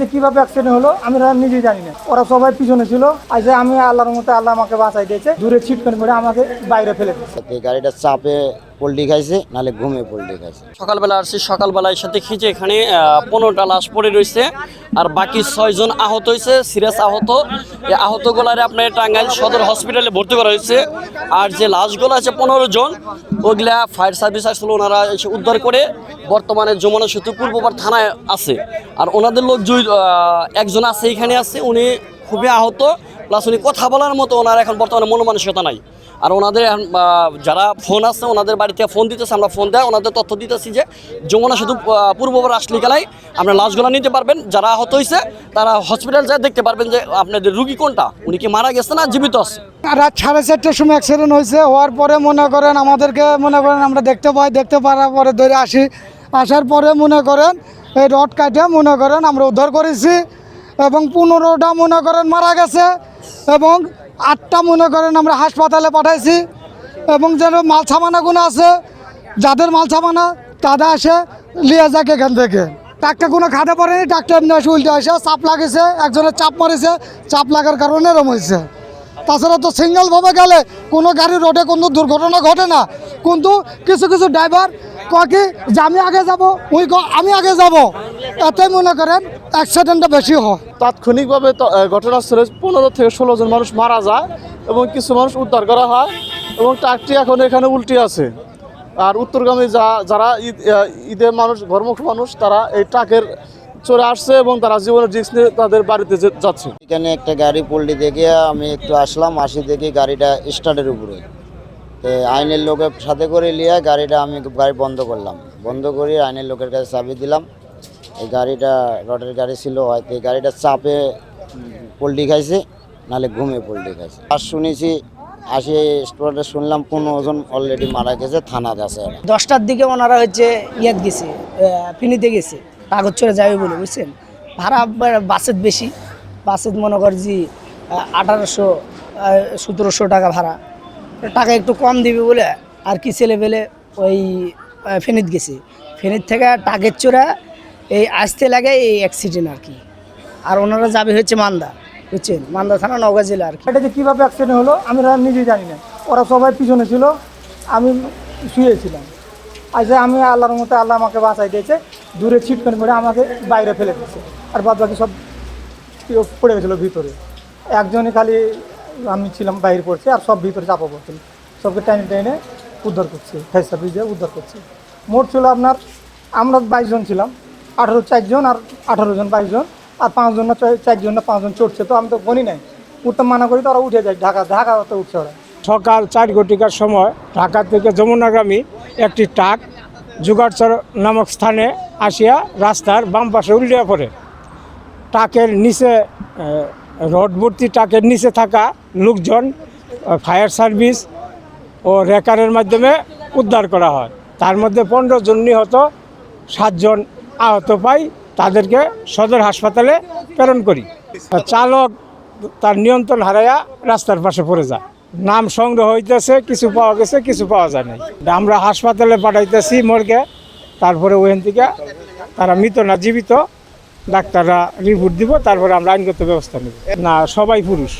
যে কিভাবে অ্যাক্সিডেন্ট হলো আমি নিজেই জানি না। ওরা সবাই পিছনে ছিল, আজ আমি আল্লাহর মতো আল্লাহ আমাকে বাঁচাই দিয়েছে, দূরে ছিটকানি করে আমাকে বাইরে ফেলে দিয়েছে। গাড়িটা চাপে পোল্ট্রি খাইছে, নাহলে ঘুমে পোল্ট্রি খাইছে। সকালবেলা আসছি, সকালবেলায় সাথে খিচে এখানে 15টা লাশ পড়ে রয়েছে, আর বাকি 6 জন আহত হয়েছে, সিরিয়াস আহত। এই আহতগুলারে আপনার টাঙ্গাইল সদর হসপিটালে ভর্তি করা হয়েছে। আর যে লাশগুলো আছে 15 জন, ওইগুলা ফায়ার সার্ভিস আসলে ওনারা এসে উদ্ধার করে বর্তমানে যমুনা সেতু পূর্বপাড় থানায় আছে। আর ওনাদের লোক একজন আছে, এখানে আছে, উনি খুবই আহত, প্লাস উনি কথা বলার মতো ওনার এখন বর্তমানে মনোমানসিকতা নাই। আর ওনাদের যারা ফোন আছে ওনাদের বাড়ি থেকে ফোন দিতেছে, আমরা ফোন দেয় ওনাদের তথ্য দিতেছি যে যমুনা সেতু পূর্বপাড় আসলে গেলাই আপনার লাশগুলো নিতে পারবেন। যারা আহত হয়েছে তারা হসপিটাল যায় দেখতে পারবেন যে আপনাদের রুগী কোনটা, উনি কি মারা গেছে না জীবিত আছে। রাত 4:30টার সময় অ্যাক্সিডেন্ট হয়েছে। হওয়ার পরে মনে করেন আমাদেরকে আমরা দেখতে পারার পরে ধরে আসার পরে মনে করেন এই রড কাটে মনে করেন আমরা উদ্ধার করেছি, এবং 15টা মনে করেন মারা গেছে, এবং 8টা মনে করেন আমরা হাসপাতালে পাঠাইছি। এবং যেন মাল সামানাগুলো আছে, যাদের মাল সামানা তারা আসে লিয়ে যাক এখান থেকে। ট্রাকটা কোনো খাদে পড়েনি, ট্রাকটা এমনি আসে উল্টে আসে চাপ লাগিয়েছে, একজনের চাপ মারিছে, চাপ লাগার কারণে এরম হয়েছে। তাছাড়া তো সিঙ্গেলভাবে গেলে কোনো গাড়ি রোডে কোনো দুর্ঘটনা ঘটে না, কিন্তু কিছু কিছু ড্রাইভার কয় কি যে আমি আগে যাবো, আমি আগে যাব, এতে মনে করেন অ্যাক্সিডেন্টটা বেশি হয়। তাৎক্ষণিকভাবে ঘটনাস্থলে 15 থেকে 16 জন মানুষ মারা যায় এবং কিছু মানুষ উদ্ধার করা হয়, এবং ট্রাকটি এখন এখানে উল্টে আছে। আর উত্তরগামী যারা ঈদের মানুষ, ঘরমুখ মানুষ, তারা এই ট্রাকের চড়ে আসছে এবং তারা জীবনের রিস্ক নিয়ে তাদের বাড়িতে যাচ্ছে। এখানে একটা গাড়ি পোল্ট্রি দেখে আমি একটু আসলাম, আসি দেখি গাড়িটা স্টার্টের উপরে। আইনের লোকের সাথে করে নিয়ে আমি গাড়ি বন্ধ করলাম, বন্ধ করে আইনের লোকের কাছে চাবি দিলাম। এই গাড়িটা রডের গাড়ি ছিল, হয়তো এই গাড়িটা চাপে পোল্ট্রি খাইছে, নাহলে ঘুমে পোল্ট্রি খাইছে। আর শুনেছি আসি স্পটে শুনলাম 15 জন অলরেডি মারা গেছে, থানাতে আছে। 10টার দিকে ওনারা ইয়াত গেছে, ফিনিতে গেছে, কাগজ চড়ে যাবে বলে, বুঝছেন। ভাড়া বাসের বেশি, বাসের মনে কর যে 1800-1700 টাকা ভাড়া, টাকা একটু কম দিবে বলে আর কি ছেলে পেলে ওই ফেনীত গেছে। ফেনীত থেকে টাকের চোরা এই আসতে লাগে এই অ্যাক্সিডেন্ট আর কি। আর ওনারা যাবে মান্দা, বুঝছেন, মান্দা থানা, নওগাঁ জেলা আর কি। এটা যে কীভাবে অ্যাক্সিডেন্ট হলো আমি নিজেই জানি না। ওরা সবাই পিছনে ছিল, আমি শুয়েছিলাম, আজ আমি আল্লাহর মতো আল্লাহ আমাকে বাঁচাই দিয়েছে, দূরে ছিটকানি করে আমাকে বাইরে ফেলে দিয়েছে। আর বাদ বাকি সব পড়ে গেছিলো ভিতরে। একজনই খালি আমি ছিলাম বাইরে পড়ছে, আর সব ভিতরে চাপা পড়ছিল। সবকে টাইনে উদ্ধার করছে, ফায়ার সার্ভিস দিয়ে উদ্ধার করছে। মোট ছিল আপনার, আমরা 22 জন ছিলাম, 4 জন আর 18 জন 22 জন, আর 5 জন না 4 জন না 5 জন চড়ছে। তো আমি তো বলি নাই, উঠতে মানা করি, তো ওরা উঠে যায়, ঢাকাতে উঠছে ওরা। সকাল 4 ঘটিকার সময় ঢাকা থেকে যমুনাগামী একটি ট্রাক জুগারচর নামক স্থানে আসিয়া রাস্তার বাম পাশে উল্টিয়া পড়ে। ট্রাকের নিচে রড ভর্তি ট্রাকের নিচে থাকা লোকজন ফায়ার সার্ভিস ও রেকারের মাধ্যমে উদ্ধার করা হয়। তার মধ্যে 15 জন নিহত, 7 জন আহত পাই, তাদেরকে সদর হাসপাতালে প্রেরণ করি। চালক তার নিয়ন্ত্রণ হারাইয়া রাস্তার পাশে পড়ে যায়। নাম সংগ্রহ হইতেছে, কিছু পাওয়া গেছে, কিছু পাওয়া যায় নাই। আমরা হাসপাতালে পাঠাইতেছি মর্গে, তারপরে ওখান থেকে তারা মৃত না জীবিত ডাক্তাররা রিপোর্ট দিব, তারপরে আমরা আইনগত ব্যবস্থা নেব। না, সবাই পুরুষ।